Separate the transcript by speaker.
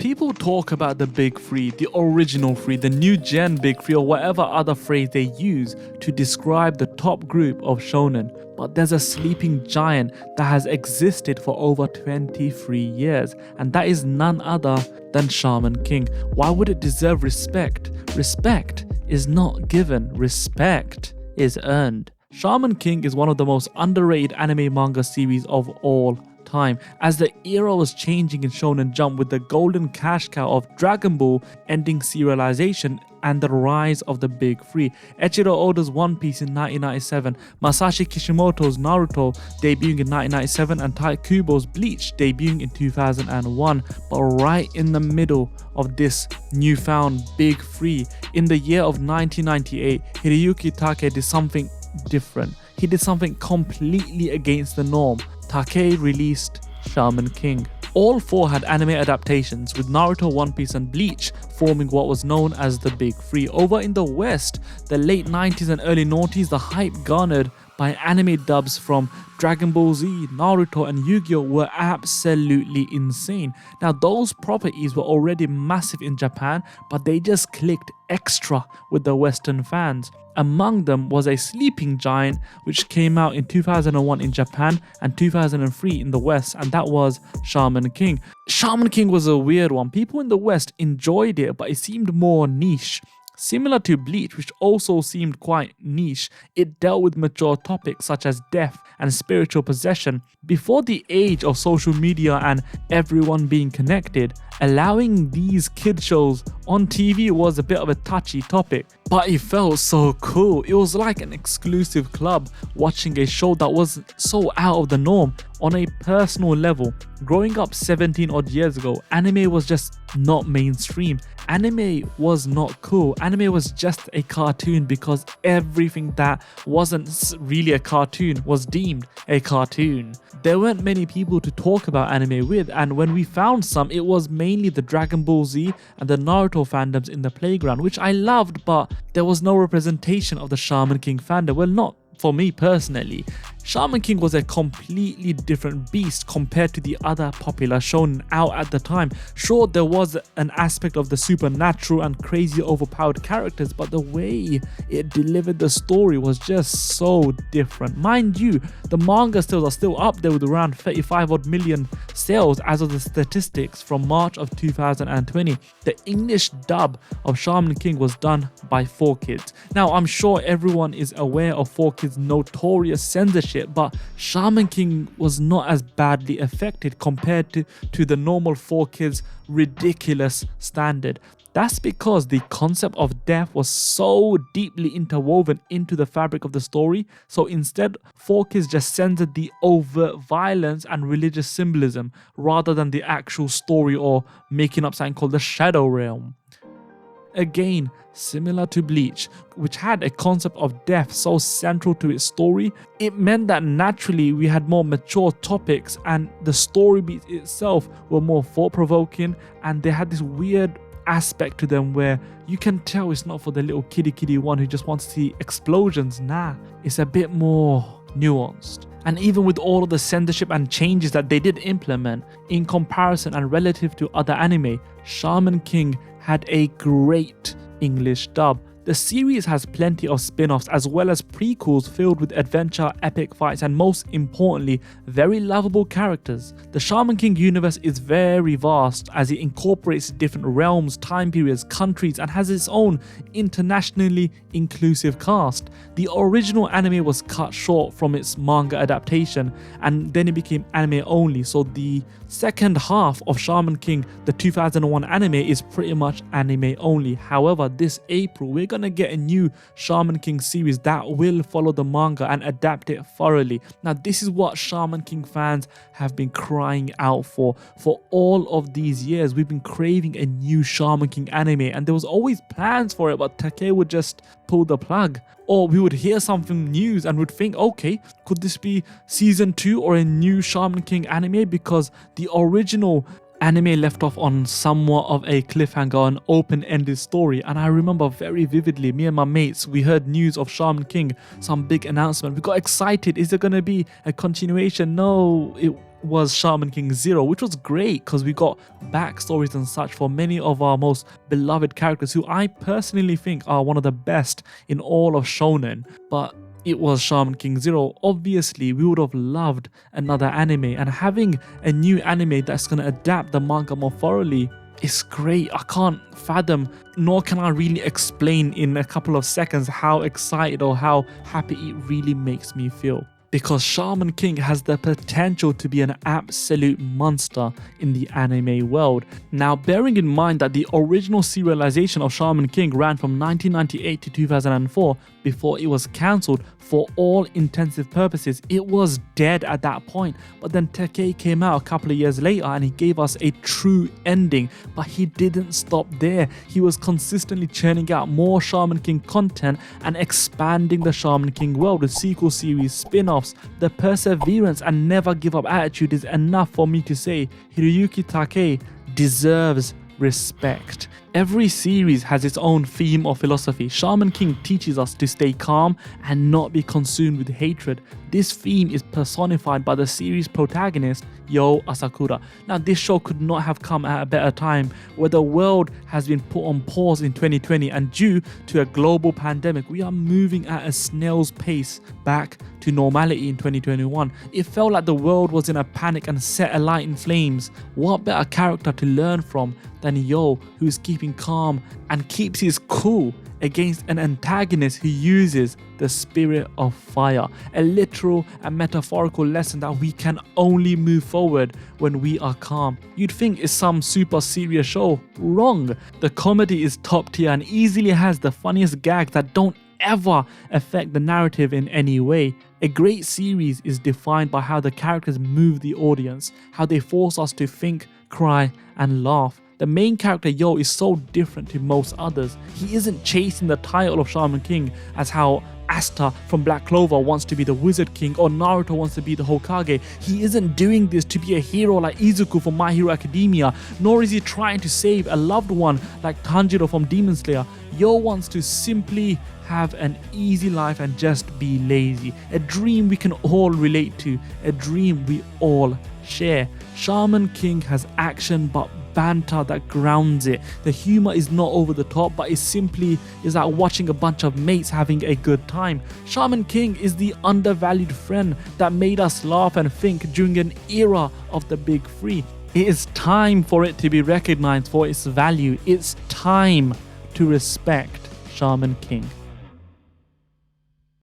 Speaker 1: People talk about the big three, the original three, the new gen big three, or whatever other phrase they use to describe the top group of shonen. But there's a sleeping giant that has existed for over 23 years, and that is none other than Shaman King. Why would it deserve respect? Respect is not given, respect is earned. Shaman King is one of the most underrated anime manga series of all time, as the era was changing in Shonen Jump with the golden cash cow of Dragon Ball ending serialization and the rise of the big three. Eiichiro Oda's One Piece in 1997, Masashi Kishimoto's Naruto debuting in 1997, and Tai Kubo's Bleach debuting in 2001. But right in the middle of this newfound big three, in the year of 1998, Hiroyuki Take did something different. He did something completely against the norm. Take released Shaman King. All four had anime adaptations, with Naruto, One Piece and Bleach forming what was known as the Big Three. Over in the West, the late 90s and early noughties, the hype garnered by anime dubs from Dragon Ball Z, Naruto and Yu-Gi-Oh were absolutely insane. Now those properties were already massive in Japan, but they just clicked extra with the Western fans. Among them was a sleeping giant which came out in 2001 in Japan and 2003 in the West, and that was Shaman King. Shaman King was a weird one. People in the West enjoyed it, but it seemed more niche. Similar to Bleach, which also seemed quite niche, it dealt with mature topics such as death and spiritual possession. Before the age of social media and everyone being connected, allowing these kid shows on TV was a bit of a touchy topic, but it felt so cool. It was like an exclusive club watching a show that was so out of the norm. On a personal level, growing up 17 odd years ago, anime was just not mainstream. Anime was not cool. Anime was just a cartoon because everything that wasn't really a cartoon was deemed a cartoon. There weren't many people to talk about anime with, and when we found some, it was mainly the Dragon Ball Z and the Naruto fandoms in the playground, which I loved, but there was no representation of the Shaman King fandom. Well, not for me personally. Shaman King was a completely different beast compared to the other popular shonen out at the time. Sure, there was an aspect of the supernatural and crazy overpowered characters, but the way it delivered the story was just so different. Mind you, the manga sales are still up there with around 35 odd million sales as of the statistics from March of 2020. The English dub of Shaman King was done by 4Kids. Now, I'm sure everyone is aware of 4Kids' notorious censorship, but Shaman King was not as badly affected compared to the normal 4Kids ridiculous standard. That's because the concept of death was so deeply interwoven into the fabric of the story. So instead, 4Kids just censored the overt violence and religious symbolism rather than the actual story or making up something called the Shadow Realm. Again, similar to Bleach, which had a concept of death so central to its story, it meant that naturally we had more mature topics and the story beats itself were more thought-provoking, and they had this weird aspect to them where you can tell it's not for the little kiddie one who just wants to see explosions. Nah, it's a bit more nuanced. And even with all of the censorship and changes that they did implement, in comparison and relative to other anime, Shaman King had a great English dub. The series has plenty of spin-offs as well as prequels filled with adventure, epic fights, and most importantly, very lovable characters. The Shaman King universe is very vast as it incorporates different realms, time periods, countries, and has its own internationally inclusive cast. The original anime was cut short from its manga adaptation, and then it became anime only, so the second half of Shaman King, the 2001 anime, is pretty much anime only. However, this April, we're gonna get a new Shaman King series that will follow the manga and adapt it thoroughly. Now, this is what Shaman King fans have been crying out for all of these years. We've been craving a new Shaman King anime, and there was always plans for it, but Take would just pull the plug. Or we would hear something news and would think, okay, could this be season 2 or a new Shaman King anime? Because the original anime left off on somewhat of a cliffhanger, an open-ended story. And I remember very vividly, me and my mates, we heard news of Shaman King, some big announcement. We got excited. Is there going to be a continuation? No, it was Shaman King Zero, which was great because we got backstories and such for many of our most beloved characters who I personally think are one of the best in all of Shonen. But it was Shaman King Zero. Obviously, we would have loved another anime, and having a new anime that's going to adapt the manga more thoroughly is great. I can't fathom, nor can I really explain in a couple of seconds how excited or how happy it really makes me feel. Because Shaman King has the potential to be an absolute monster in the anime world. Now, bearing in mind that the original serialization of Shaman King ran from 1998 to 2004 before it was cancelled, for all intensive purposes, it was dead at that point. But then Takei came out a couple of years later and he gave us a true ending. But he didn't stop there. He was consistently churning out more Shaman King content and expanding the Shaman King world with sequel series, spin-offs. The perseverance and never give up attitude is enough for me to say Hiroyuki Takei deserves respect. Every series has its own theme or philosophy. Shaman King teaches us to stay calm and not be consumed with hatred. This theme is personified by the series protagonist, Yoh Asakura. Now, this show could not have come at a better time, where the world has been put on pause in 2020, and due to a global pandemic, we are moving at a snail's pace back to normality in 2021. It felt like the world was in a panic and set alight in flames. What better character to learn from than Yoh, who is keeping calm and keeps his cool against an antagonist who uses the spirit of fire. A literal and metaphorical lesson that we can only move forward when we are calm. You'd think it's some super serious show. Wrong. The comedy is top tier and easily has the funniest gags that don't ever affect the narrative in any way. A great series is defined by how the characters move the audience, how they force us to think, cry, and laugh. The main character Yoh is so different to most others. He isn't chasing the title of Shaman King as how Asta from Black Clover wants to be the Wizard King or Naruto wants to be the Hokage. He isn't doing this to be a hero like Izuku from My Hero Academia, nor is he trying to save a loved one like Tanjiro from Demon Slayer. Yoh wants to simply have an easy life and just be lazy. A dream we can all relate to, a dream we all share. Shaman King has action but banter that grounds it. The humor is not over the top, but it simply is like watching a bunch of mates having a good time. Shaman King is the undervalued friend that made us laugh and think during an era of the big three. It is time for it to be recognized for its value. It's time to respect Shaman King.